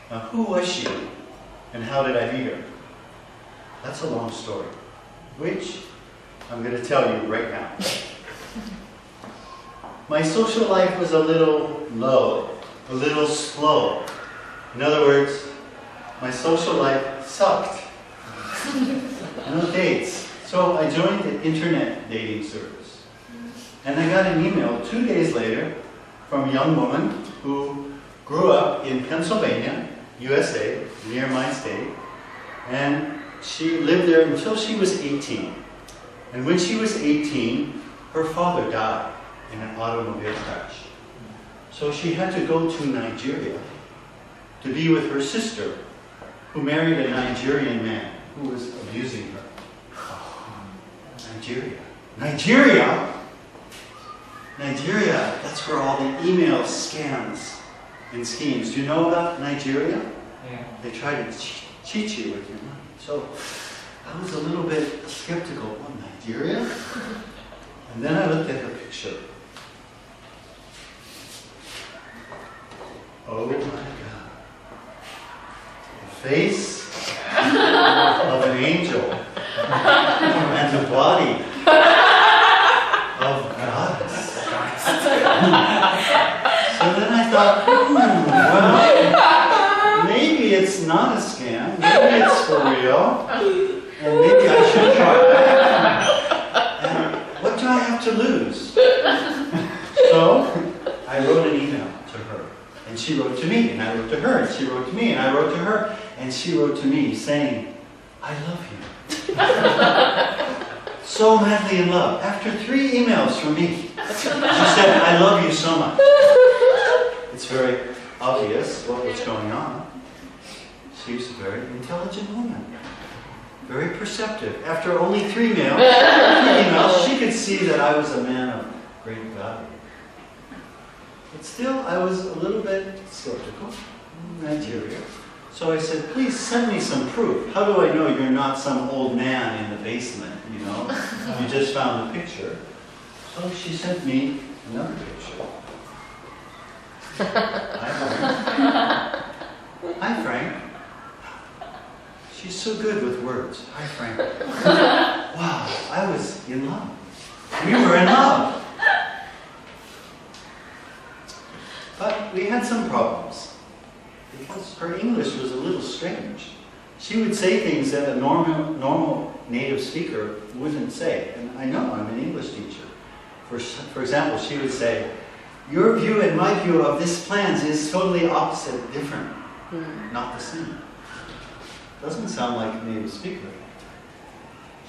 Now, who was she, and how did I meet her? That's a long story, which I'm going to tell you right now. My social life was a little low, a little slow. In other words, my social life sucked. No dates. So I joined an internet dating service. And I got an email 2 days later from a young woman who grew up in Pennsylvania, USA, near my state. And she lived there until she was 18. And when she was 18, her father died in an automobile crash. So she had to go to Nigeria to be with her sister, who married a Nigerian man who was abusing her. Nigeria. Nigeria? Nigeria, that's where all the email scams and schemes. Do you know about Nigeria? Yeah. They try to cheat you with your money. So I was a little bit skeptical. Oh, Nigeria? And then I looked at her picture. Oh my God. The face of an angel and the body of a goddess. So then I thought, well, maybe it's not a scam, maybe it's for real, and maybe I should try. And what do I have to lose? So I wrote an email to her, and she wrote to me, and I wrote to her, and she wrote to me, and I wrote to her, and she wrote to me saying, I love you. So madly in love. After 3 emails from me, she said, I love you so much. It's very obvious what was going on. She was a very intelligent woman. Very perceptive. After only 3 emails, she could see that I was a man of great value. But still, I was a little bit skeptical. Nigeria. So I said, please send me some proof. How do I know you're not some old man in the basement, you know? You just found a picture. So she sent me another picture. Hi, Frank. Hi, Frank. She's so good with words. Hi, Frank. Wow, I was in love. We were in love. But we had some problems. Because her English was a little strange. She would say things that a normal native speaker wouldn't say. And I know, I'm an English teacher. For example, she would say, your view and my view of this plan is totally opposite, different, not the same. Doesn't sound like a native speaker.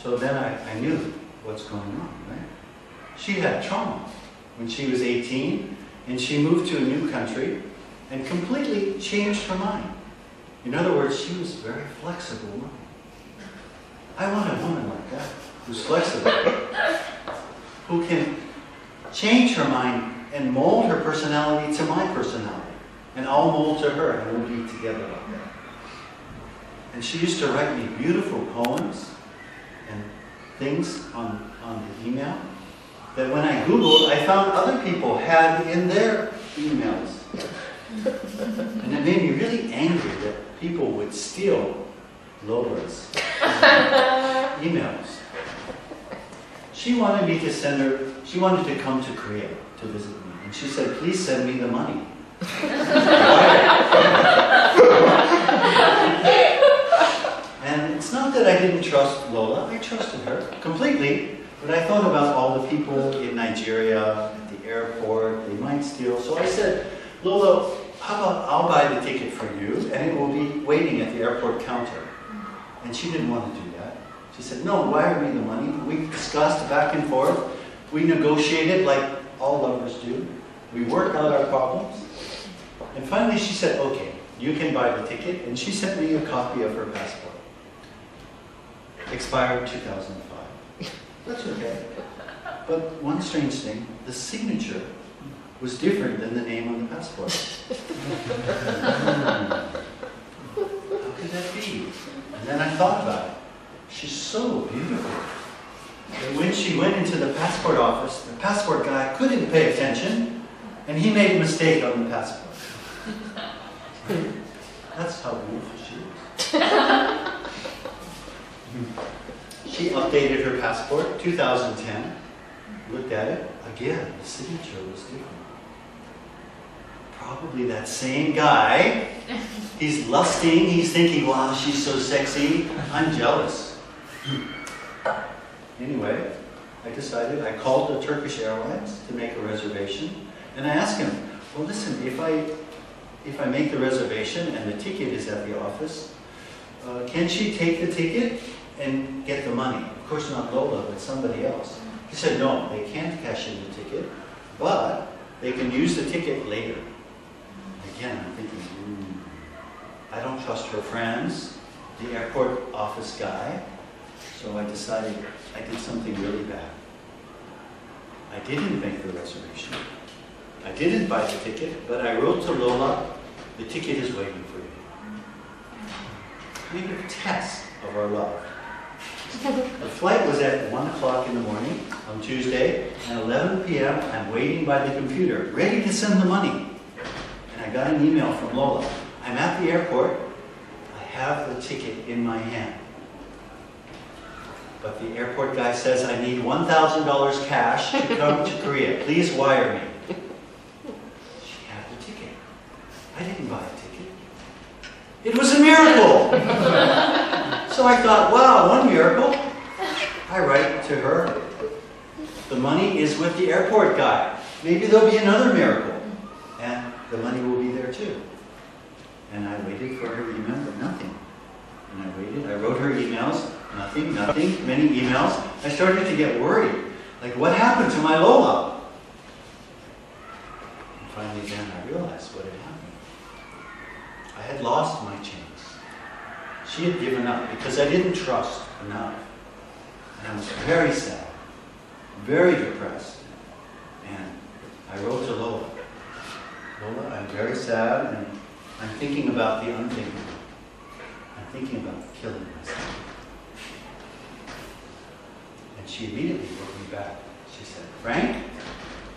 So then I knew what's going on, right? She had trauma when she was 18, and she moved to a new country, and completely changed her mind. In other words, she was a very flexible woman. I want a woman like that, who's flexible, who can change her mind and mold her personality to my personality. And I'll mold to her, and we'll be together like that. And she used to write me beautiful poems and things on the email that when I Googled, I found other people had in their emails. And it made me really angry that people would steal Lola's emails. She wanted me to send her, she wanted to come to Korea to visit me. And she said, please send me the money. And it's not that I didn't trust Lola, I trusted her completely. But I thought about all the people in Nigeria, at the airport, they might steal. So I said, Lola, how about I'll buy the ticket for you, and it will be waiting at the airport counter. And she didn't want to do that. She said, no, wire me the money. We discussed back and forth. We negotiated like all lovers do. We worked out our problems. And finally she said, okay, you can buy the ticket. And she sent me a copy of her passport. Expired 2005. That's okay. But one strange thing, the signature was different than the name on the passport. How could that be? And then I thought about it. She's so beautiful. And when she went into the passport office, the passport guy couldn't pay attention, and he made a mistake on the passport. That's how beautiful she is. She updated her passport, 2010. Looked at it. Again, the signature was different. Probably that same guy. He's lusting. He's thinking, wow, she's so sexy. I'm jealous. Anyway, I called the Turkish Airlines to make a reservation. And I asked him, well, listen, if I make the reservation and the ticket is at the office, can she take the ticket and get the money? Of course not Lola, but somebody else. He said, no, they can't cash in the ticket, but they can use the ticket later. Again, I'm thinking, I don't trust her friends, the airport office guy, so I decided I did something really bad. I didn't make the reservation. I didn't buy the ticket, but I wrote to Lola, the ticket is waiting for you. Kind of test of our love. The flight was at 1 o'clock in the morning on Tuesday, and 11 p.m. I'm waiting by the computer, ready to send the money. And I got an email from Lola. I'm at the airport. I have the ticket in my hand. But the airport guy says I need $1,000 cash to come to Korea. Please wire me. She had the ticket. I didn't buy a ticket. It was a miracle! So I thought, wow, one miracle. I write to her. The money is with the airport guy. Maybe there'll be another miracle. And the money will be there too. And I waited for her email, but nothing. And I waited. I wrote her emails. Nothing, many emails. I started to get worried. Like, what happened to my Lola? And finally then I realized what had happened. I had lost my chance. She had given up because I didn't trust enough. And I was very sad, very depressed. And I wrote to Lola. Lola, I'm very sad and I'm thinking about the unthinkable. I'm thinking about killing myself. And she immediately wrote me back. She said, Frank,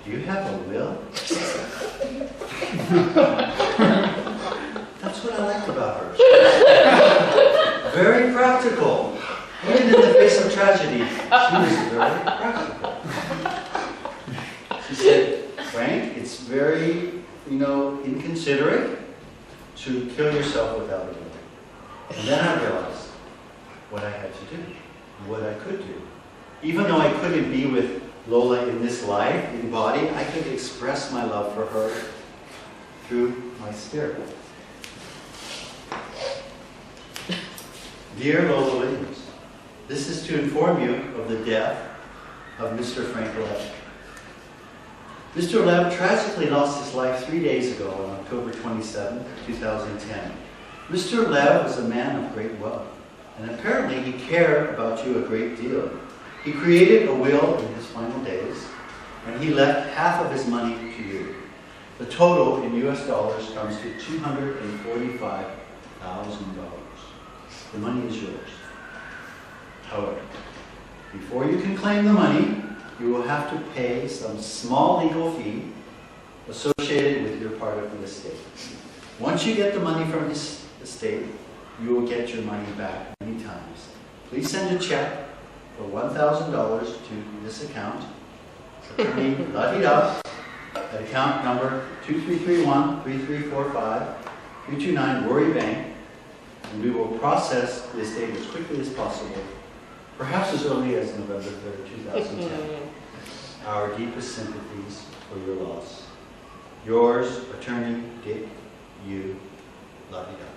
do you have a will? That's what I liked about her. Very practical. Even in the face of tragedy, she was very practical. She said, Frank, it's very, inconsiderate to kill yourself without a will. And then I realized what I had to do, what I could do. Even though I couldn't be with Lola in this life, in body, I could express my love for her through my spirit. Dear Lola Williams, this is to inform you of the death of Mr. Frank Lev. Mr. Lev tragically lost his life 3 days ago on October 27, 2010. Mr. Lev was a man of great wealth, and apparently he cared about you a great deal. He created a will in his final days, and he left half of his money to you. The total in US dollars comes to $245,000. The money is yours. However, before you can claim the money, you will have to pay some small legal fee associated with your part of the estate. Once you get the money from his estate, you will get your money back many times. Please send a check for $1,000 to this account, attorney La-Di-Da, at account number 2331-3345-329 Rory Bank, and we will process the estate as quickly as possible, perhaps as early as November 3rd, 2010. Our deepest sympathies for your loss. Yours, Attorney Dick, you, La-Di-Da.